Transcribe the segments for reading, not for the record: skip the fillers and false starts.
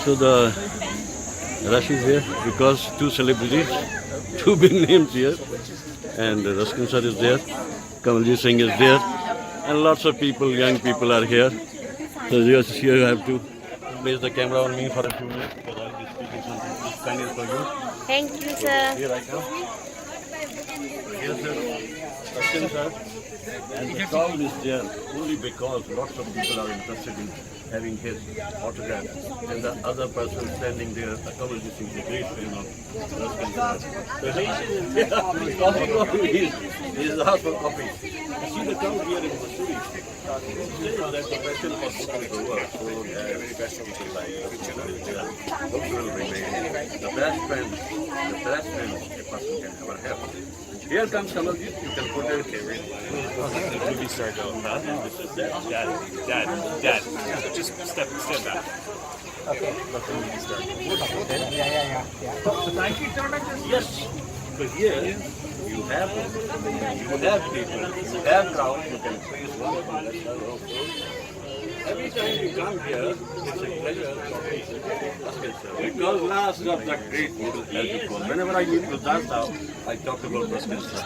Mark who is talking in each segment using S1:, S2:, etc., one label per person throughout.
S1: So the rush is here because two celebrities, two big names here, and Ruskin sir is there, Kamalji Singh is there, and lots of people, young people are here. So just here you have to place the camera on me for a few minutes because I'll be speaking something Spanish for you.
S2: Thank you, sir.
S1: Here I come. Yes, sir. Ruskin sir. And the crowd is there only because lots of people are interested in having his autograph. And the other person standing there, Kamalji Singh, the great fan of Ruskin sir. Coffee. He's asked for coffee. You see the crowd here in Missouri. Says that the passion for books will go up. So very best people like books will remain the best friend a person can ever have. Here comes Kamalji. You can put it.
S3: The movie star going, huh? This is Dad. Just step back.
S4: Okay.
S3: Let the movie star go.
S4: Yeah.
S1: So thank you, yes. But here you have people, you have crowd, you can praise one. Every time you come here, it's a pleasure because last of the great model people. Whenever I meet with Dasta, I talk about Ruskin sir.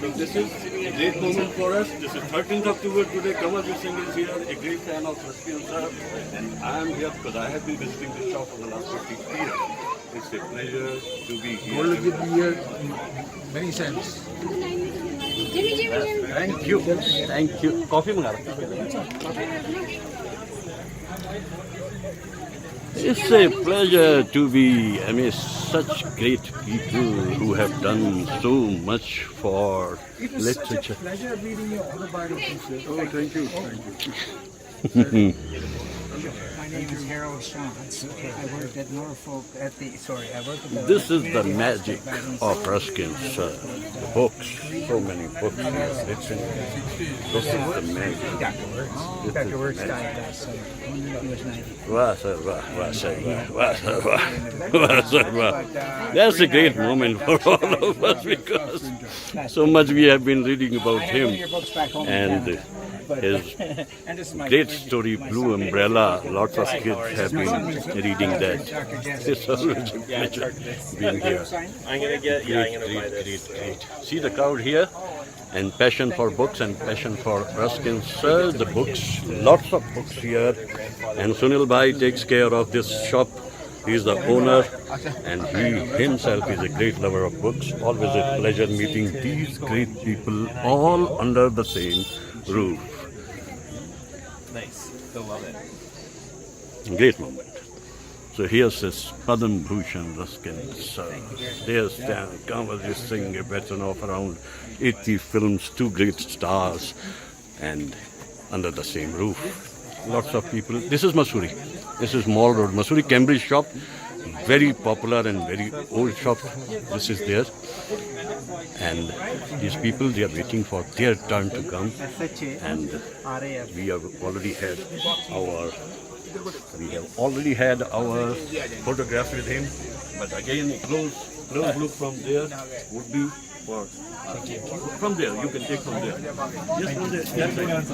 S1: So this is a great moment for us. This is 13th October today. Kamalji Singh is here, a great fan of Ruskin sir, and I am here because I have been visiting the shop for the last 50 years. It's a pleasure to be here.
S4: Going to give me here many cents.
S1: Thank you. Coffee mangala. It's a pleasure to be amidst such great people who have done so much for
S4: It was
S1: literature.
S4: such a pleasure reading your autobiography.
S1: Oh, thank you.
S4: My name is Harold Shantz. I worked at Norfolk I worked at the...
S1: This is the magic of Ruskin, sir. Books, so many books here written. This is the magic.
S4: Dr. Works died last summer. He was 90.
S1: Wah, sir, wah. That's a great moment for all of us because so much we have been reading about
S4: I have one of
S1: him
S4: your books back home in
S1: and
S4: Canada, but-
S1: his
S4: and this is my
S1: great
S4: favorite.
S1: story, Blue Umbrella. Lots of kids have been reading that.
S4: Dr. Jess.
S1: It's always a pleasure being here.
S3: I'm gonna buy this.
S1: Great. See the crowd here? And passion for books and passion for Ruskin sir. The books, lots of books here. And Sunil Bhai takes care of this shop. He is the owner and he himself is a great lover of books. Always a pleasure meeting these great people all under the same roof.
S3: Nice. They'll love it.
S1: Great moment. So here's this Padam Bhushan Ruskin sir. There's Kamalji Singh, a veteran of around 80 films, two great stars, and under the same roof. Lots of people. This is Missouri. This is Mall Road, Missouri Cambridge shop. Very popular and very old shop. This is there. And these people, they are waiting for their turn to come. And we have already had our photograph with him. But again, a close look from there would be for from there. You can take from there. Just from there. That's right.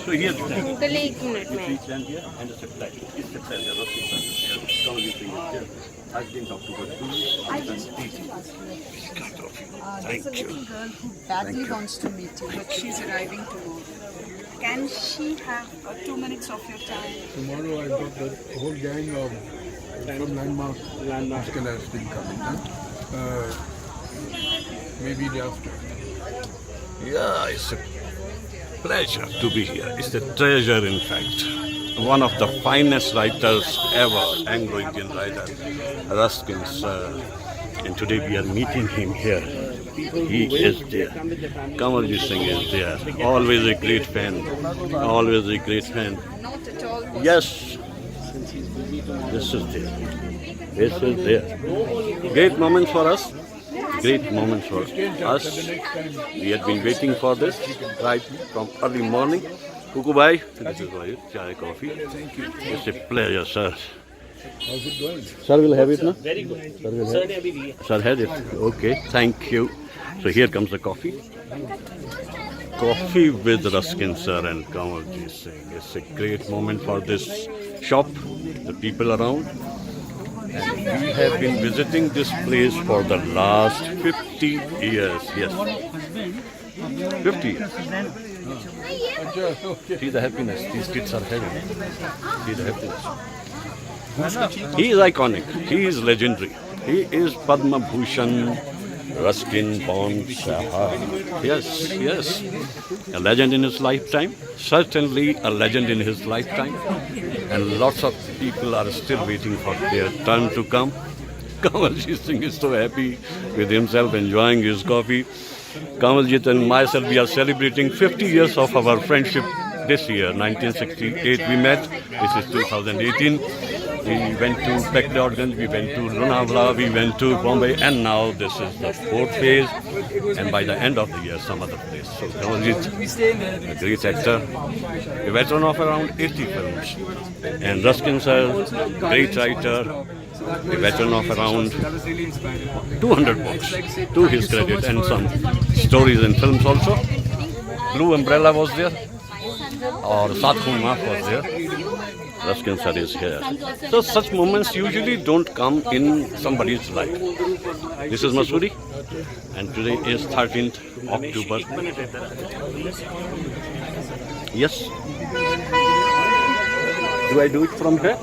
S1: So here you can.
S2: Uncle एक minute में
S1: Please stand here and it's a pleasure. It's a pleasure. I've been talking about
S5: There's a little girl who badly wants to meet you, but she's arriving tomorrow. Can she have 2 minutes of your time?
S4: Tomorrow I've got the whole gang of from Landmark scholars will come. Maybe the after.
S1: Yeah, it's a pleasure to be here. It's a treasure, in fact. One of the finest writers ever, Anglo-Indian writer, Ruskin sir. And today we are meeting him here. He is there. Kamalji Singh is there. Always a great fan. Always a great fan.
S5: Not at all.
S1: Yes. This is there. This is there. Great moments for us. Great moments for us. We had been waiting for this right from early morning. Kuku bhai, this is for you. Chai, coffee.
S4: Thank you.
S1: It's a pleasure, sir.
S4: How's it going?
S1: Sir will have it now?
S3: Very good.
S1: Sir will have it. Sir had it. Okay, thank you. So here comes the coffee. coffee with Ruskin sir and Kamalji Singh. It's a great moment for this shop, the people around. And we have been visiting this place for the last 50 years. Yes, 50 years. See the happiness these kids are having. See the happiness. He is iconic. He is legendary. He is Padma Bhushan Ruskin Bond Sahab. Yes, yes. A legend in his lifetime. Certainly a legend in his lifetime. And lots of people are still waiting for their turn to come. Kamalji Singh is so happy with himself, enjoying his coffee. Kamaljit and myself, we are celebrating 50 years of our friendship this year. 1968 we met. This is 2018. We went to McLeodganj, we went to Lonavala, we went to Bombay, and now this is the fourth phase. And by the end of the year, some other place. So Kamaljit, a great actor, a veteran of around 80 films. And Ruskin sir, great writer, a veteran of around 200 books, to his credit, and some stories and films also. Blue Umbrella was there, or Sadhu Maaf was there. Ruskin sir is here. So such moments usually don't come in somebody's life. This is Mussoorie, and today is 13th October. Yes. Do I do it from here?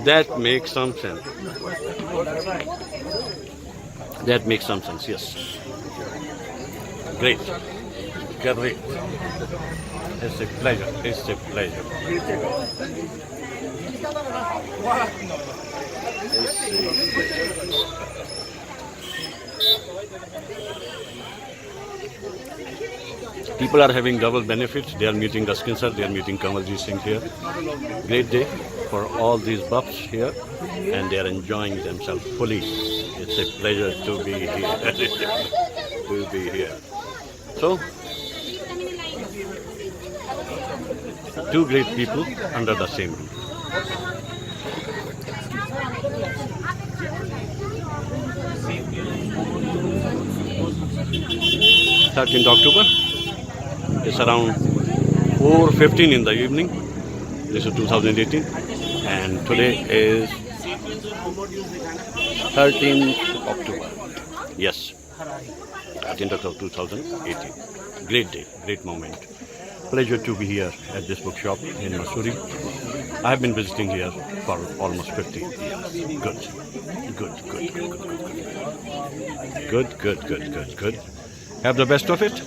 S1: That makes some sense. That makes some sense, yes. Great. Great. It's a pleasure. It's a pleasure. People are having double benefits. They are meeting Ruskin sir, they are meeting Kamalji Singh here. Great day for all these buffs here, and they are enjoying themselves fully. It's a pleasure to be here. To be here. So, two great people under the same roof. 13th October. It's around 4:15 in the evening. This is 2018, and today is 13th October. Yes, 13th October 2018. Great day, great moment. Pleasure to be here at this bookshop in Mussoorie. I have been visiting here for almost 50 years. Good. Good. Have the best of it.